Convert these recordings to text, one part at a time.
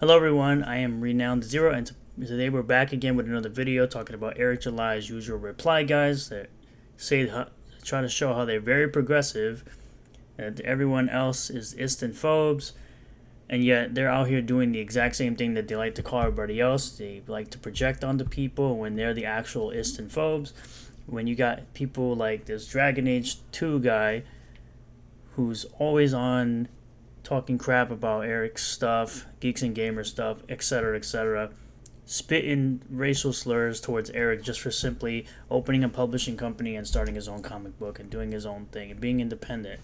Hello everyone, I am Renowned Zero, and today we're back again with another video talking about Eric July's usual reply guys that try to show how they're very progressive, and everyone else is istan-phobes, and yet they're out here doing the exact same thing that they like to call everybody else. They like to project onto people when they're the actual istan-phobes. When you got people like this Dragon Age 2 guy who's always on talking crap about Eric's stuff, Geeks and Gamer stuff, etc., spitting racial slurs towards Eric just for simply opening a publishing company and starting his own comic book and doing his own thing and being independent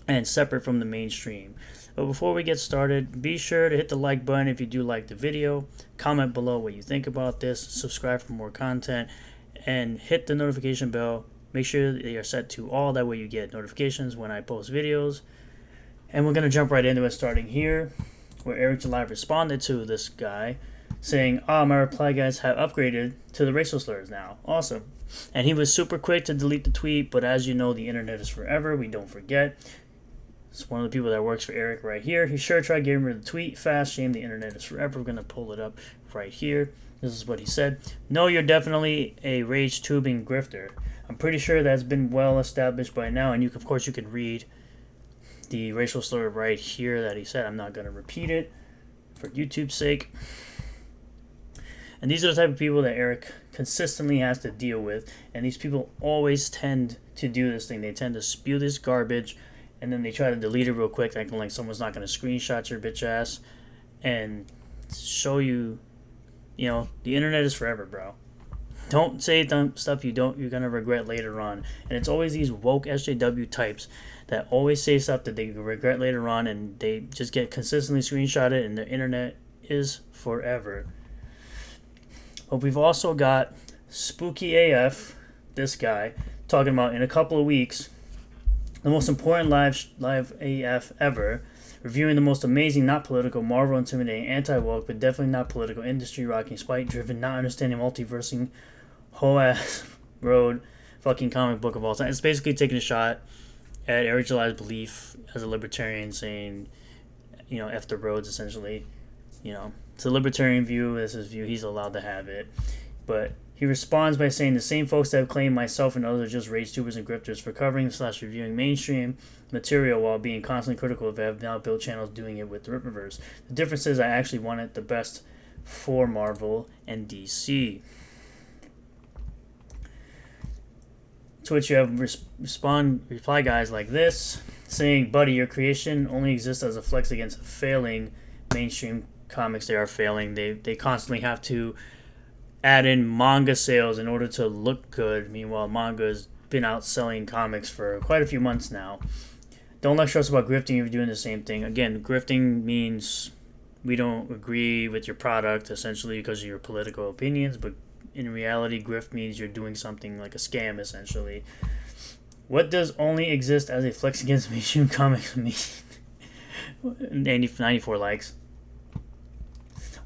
and separate from the mainstream. But before we get started, be sure to hit the like button if you do like the video, comment below what you think about this, subscribe for more content, and hit the notification bell. Make sure that you're set to all, that way you get notifications when I post videos. And we're going to jump right into it, starting here, where Eric July responded to this guy, saying, my reply guys have upgraded to the racial slurs now. Awesome. And he was super quick to delete the tweet, but as you know, the internet is forever. We don't forget. It's one of the people that works for Eric right here. He sure tried getting rid of the tweet fast. Shame the internet is forever. We're going to pull it up right here. This is what he said. No, you're definitely a rage tubing grifter. I'm pretty sure that's been well established by now, and of course you can read the racial slur right here that he said. I'm not going to repeat it for YouTube's sake. And these are the type of people that Eric consistently has to deal with, and these people always tend to do this thing. They tend to spew this garbage, and then they try to delete it real quick, acting like someone's not going to screenshot your bitch ass and show you, the internet is forever, bro. Don't say stuff you're going to regret later on. And it's always these woke SJW types that always say stuff that they regret later on, and they just get consistently screenshotted, and the internet is forever. But we've also got Spooky AF, this guy, talking about in a couple of weeks, the most important live AF ever, reviewing the most amazing, not political, Marvel intimidating, anti-woke, but definitely not political, industry-rocking, spite-driven, not understanding, multiversing, whole-ass road fucking comic book of all time. It's basically taking a shot at Eric July's belief as a libertarian, saying, F the roads, essentially. It's a libertarian view. This is his view. He's allowed to have it. But he responds by saying, the same folks that have claimed myself and others are just rage tubers and grifters for covering/reviewing mainstream material while being constantly critical of it have now built channels doing it with the RippaVerse. The difference is I actually wanted the best for Marvel and DC. To which you have reply guys like this, saying, buddy, your creation only exists as a flex against failing mainstream comics. They are failing. They constantly have to add in manga sales in order to look good. Meanwhile, manga has been out selling comics for quite a few months now. Don't lecture us about grifting if you're doing the same thing. Again, grifting means we don't agree with your product, essentially, because of your political opinions, but in reality, grift means you're doing something like a scam, essentially. What does only exist as a flex against mainstream comics mean? 94 likes.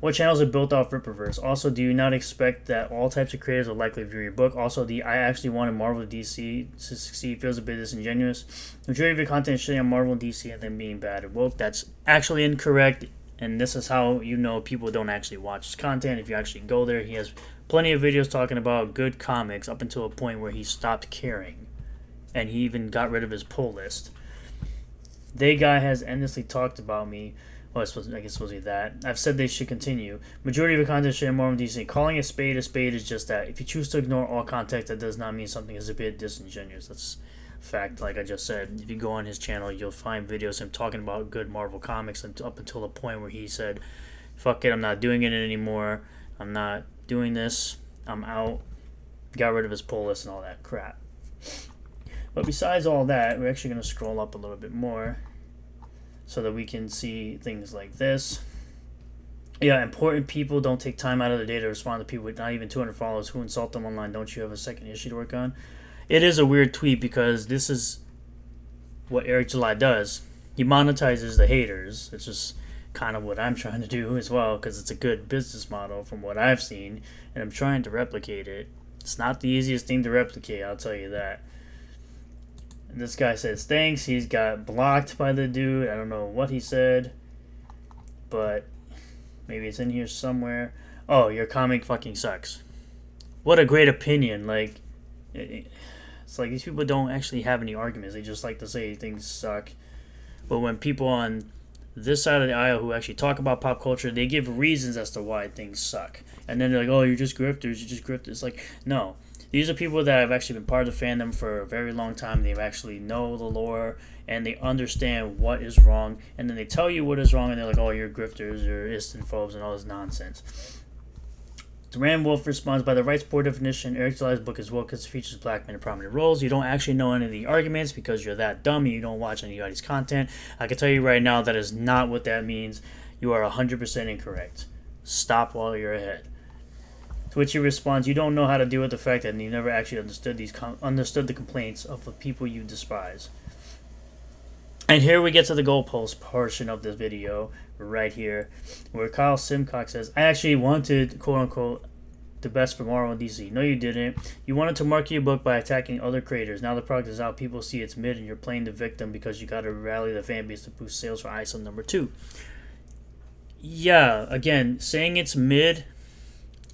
What channels are built off RippaVerse? Also, do you not expect that all types of creators will likely view your book? Also, I actually wanted Marvel and DC to succeed feels a bit disingenuous. The majority of your content is shitting on Marvel and DC and then being bad and woke. That's actually incorrect, and this is how you know people don't actually watch his content. If you actually go there, he has plenty of videos talking about good comics up until a point where he stopped caring. And he even got rid of his pull list. They guy has endlessly talked about me. Well, I guess it's supposed to be that. I've said they should continue. Majority of your content should more DC. Calling a spade is just that. If you choose to ignore all context, that does not mean something is a bit disingenuous. That's a fact, like I just said. If you go on his channel, you'll find videos of him talking about good Marvel comics up until the point where he said, fuck it, I'm not doing it anymore. I'm not doing this. I'm out. Got rid of his pull list and all that crap. But besides all that, we're actually going to scroll up a little bit more so that we can see things like this. Yeah, important people don't take time out of their day to respond to people with not even 200 followers who insult them online. Don't you have a second issue to work on? It is a weird tweet because this is what Eric July does. He monetizes the haters. It's just kind of what I'm trying to do as well, because it's a good business model from what I've seen, and I'm trying to replicate it. It's not the easiest thing to replicate, I'll tell you that. And this guy says thanks. He's got blocked by the dude. I don't know what he said, but Maybe it's in here somewhere. Oh, your comic fucking sucks. What a great opinion. Like, it's like these people don't actually have any arguments. They just like to say things suck. But when people on this side of the aisle who actually talk about pop culture, they give reasons as to why things suck. And then they're like, oh, you're just grifters. You're just grifters. It's like, no. These are people that have actually been part of the fandom for a very long time. They've actually know the lore and they understand what is wrong. And then they tell you what is wrong and they're like, oh, you're grifters or istanphobes and all this nonsense. Duran Wolf responds, by the rights poor definition, Eric July's book is woke because it features black men in prominent roles. You don't actually know any of the arguments because you're that dumb and you don't watch anybody's content. I can tell you right now that is not what that means. You are 100% incorrect. Stop while you're ahead. To which he responds, you don't know how to deal with the fact that you never actually understood the complaints of the people you despise. And here we get to the goalpost portion of this video, right here, where Kyle Simcox says, I actually wanted, quote-unquote, the best for Marvel and DC. No, you didn't. You wanted to market your book by attacking other creators. Now the product is out, people see it's mid, and you're playing the victim because you got to rally the fan base to boost sales for ISO number 2. Yeah, again, saying it's mid,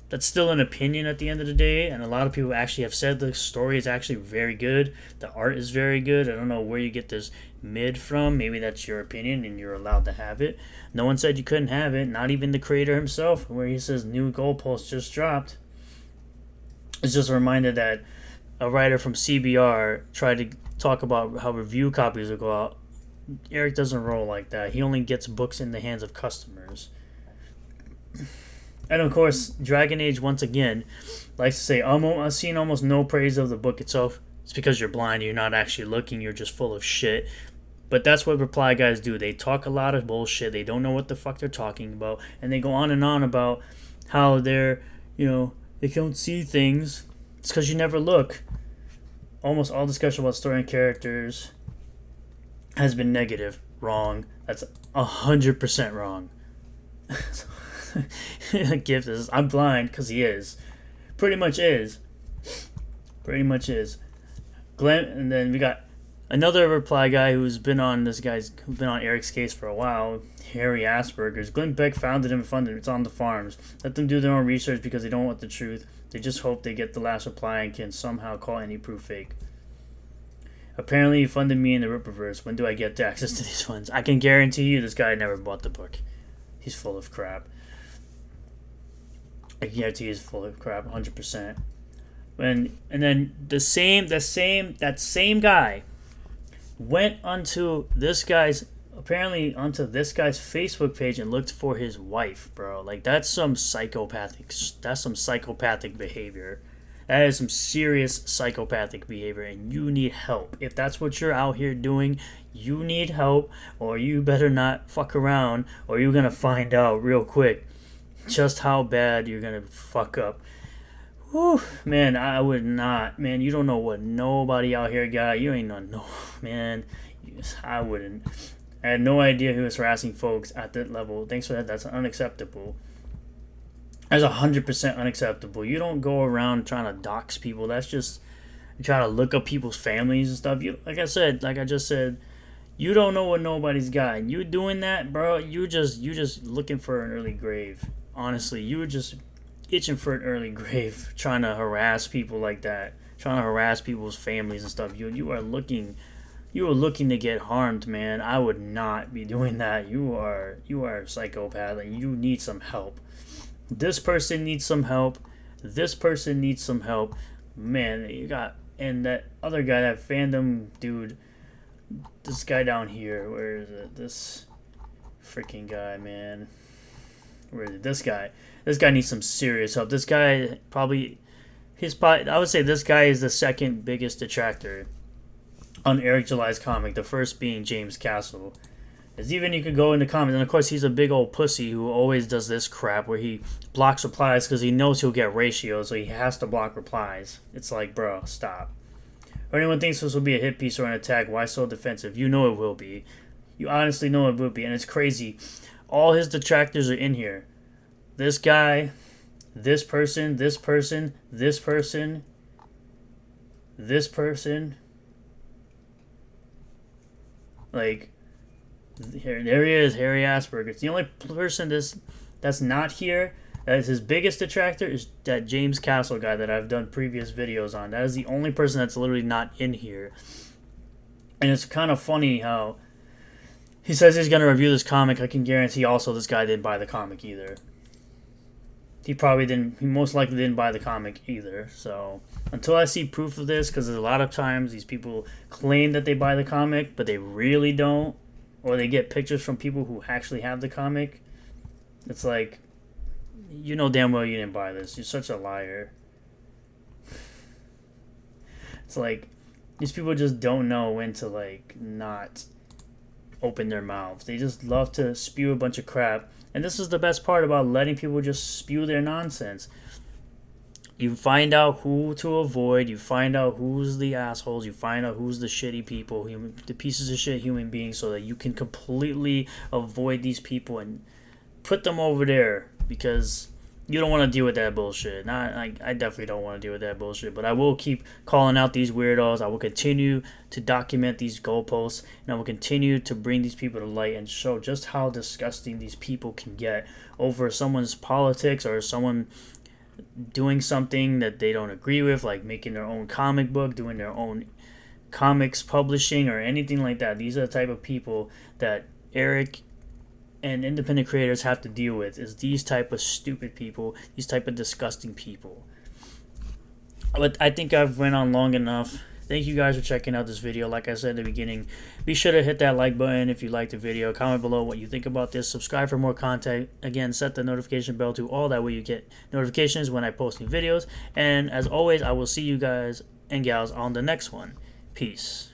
that's still an opinion at the end of the day, and a lot of people actually have said the story is actually very good. The art is very good. I don't know where you get this mid from. Maybe that's your opinion and you're allowed to have it. No one said you couldn't have it, not even the creator himself, where he says new goalpost just dropped. It's just a reminder that a writer from CBR tried to talk about how review copies will go out. Eric doesn't roll like that. He only gets books in the hands of customers. And of course, Dragon Age, once again, likes to say, I've seen almost no praise of the book itself. It's because you're blind, you're not actually looking, you're just full of shit. But that's what reply guys do. They talk a lot of bullshit, they don't know what the fuck they're talking about, and they go on and on about how they're, they don't see things. It's because you never look. Almost all discussion about story and characters has been negative. Wrong. That's 100% wrong. Gift is, I'm blind because he is. Pretty much is. Glenn, and then we got another reply guy who's been on Eric's case for a while, Harry Asperger's. Glenn Beck founded him and funded him. It's on the farms. Let them do their own research because they don't want the truth. They just hope they get the last reply and can somehow call any proof fake. Apparently, he funded me in the RippaVerse. When do I get access to these funds? I can guarantee you this guy never bought the book. He's full of crap. I guarantee he's full of crap, 100%. And then that same guy went onto this guy's Facebook page and looked for his wife, bro. Like that's some psychopathic behavior. That is some serious psychopathic behavior, and you need help. If that's what you're out here doing, you need help, or you better not fuck around, or you're gonna find out real quick just how bad you're gonna fuck up. Whew, man, I would not. Man, you don't know what nobody out here got. You ain't no, man. I wouldn't. I had no idea he was harassing folks at that level. Thanks for that. That's unacceptable. That's 100% unacceptable. You don't go around trying to dox people. That's just trying to look up people's families and stuff. Like I just said, you don't know what nobody's got. And you doing that, bro, you just looking for an early grave. Honestly, you were just itching for an early grave, trying to harass people like that, trying to harass people's families and stuff. You are looking to get harmed, man. I would not be doing that. You are a psychopath, and you need some help. This person needs some help. This person needs some help. Man, you got, and that other guy, that fandom dude, this guy down here, where is it? This freaking guy, man. Where is it? This guy needs some serious help. This guy I would say this guy is the second biggest detractor on Eric July's comic, the first being James Castle. As even you could go in the comments, and of course he's a big old pussy who always does this crap where he blocks replies because he knows he'll get ratio, so he has to block replies. It's like, bro, stop. Or anyone thinks this will be a hit piece or an attack, why so defensive? You know it will be. You honestly know it will be, and it's crazy. All his detractors are in here. This guy, this person, this person, this person, this person. Like, There he is, Harry Asperger's. The only person that's not here, that is his biggest detractor, is that James Castle guy that I've done previous videos on. That is the only person that's literally not in here. And it's kind of funny how he says he's going to review this comic. I can guarantee also this guy didn't buy the comic either. He most likely didn't buy the comic either. So until I see proof of this, because there's a lot of times these people claim that they buy the comic, but they really don't. Or they get pictures from people who actually have the comic. It's like, you know damn well you didn't buy this. You're such a liar. It's like, these people just don't know when to, like, not open their mouths. They just love to spew a bunch of crap. And this is the best part about letting people just spew their nonsense. You find out who to avoid. You find out who's the assholes. You find out who's the shitty people, the pieces of shit human beings, so that you can completely avoid these people and put them over there, because you don't want to deal with that bullshit. I definitely don't want to deal with that bullshit, but I will keep calling out these weirdos. I will continue to document these goalposts, and I will continue to bring these people to light and show just how disgusting these people can get over someone's politics or someone doing something that they don't agree with, like making their own comic book, doing their own comics publishing, or anything like that. These are the type of people that Eric and independent creators have to deal with, is these type of stupid people, these type of disgusting people. But I think I've went on long enough. Thank you guys for checking out this video. Like I said at the beginning, be sure to hit that like button if you liked the video. Comment below what you think about this. Subscribe for more content. Again, set the notification bell to all. That way you get notifications when I post new videos. And as always, I will see you guys and gals on the next one. Peace.